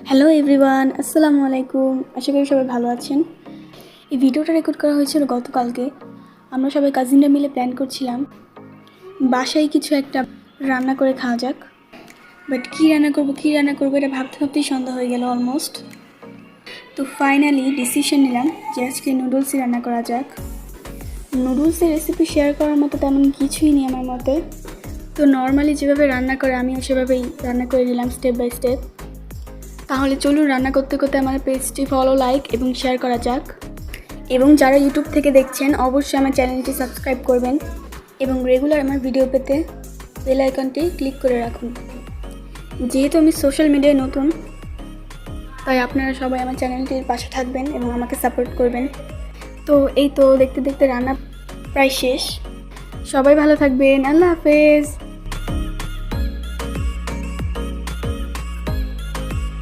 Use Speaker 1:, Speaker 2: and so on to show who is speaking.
Speaker 1: Hello everyone, আসসালামু আলাইকুম। আশা করি সবাই ভালো আছেন। এই ভিডিওটা রেকর্ড করা হয়েছিল গতকালকে। আমরা সবাই কাজিনরা মিলে প্ল্যান করছিলাম বাসায় কিছু একটা রান্না করে খাওয়া যাক। বাট কী রান্না করবো এটা ভাবতে ভাবতেই সন্ধ্যা হয়ে গেল অলমোস্ট। তো ফাইনালি ডিসিশন নিলাম যে আজকে নুডলসই রান্না করা যাক। নুডলসের রেসিপি শেয়ার করার মতো তেমন কিছুই নেই আমার মতে। তো নর্মালি যেভাবে রান্না করে আমিও সেভাবেই রান্না করে নিলাম স্টেপ বাই স্টেপ। তাহলে চলুন রান্না করতে করতে আমার পেজটি ফলো, লাইক এবং শেয়ার করা যাক। এবং যারা ইউটিউব থেকে দেখছেন অবশ্যই আমার চ্যানেলটি সাবস্ক্রাইব করবেন এবং রেগুলার আমার ভিডিও পেতে বেল আইকনটি ক্লিক করে রাখুন। যেহেতু আমি সোশ্যাল মিডিয়ায় নতুন, তাই আপনারা সবাই আমার চ্যানেলটির পাশে থাকবেন এবং আমাকে সাপোর্ট করবেন। তো এই তো দেখতে দেখতে রান্না প্রায় শেষ। সবাই ভালো থাকবেন। আল্লাহ হাফেজ।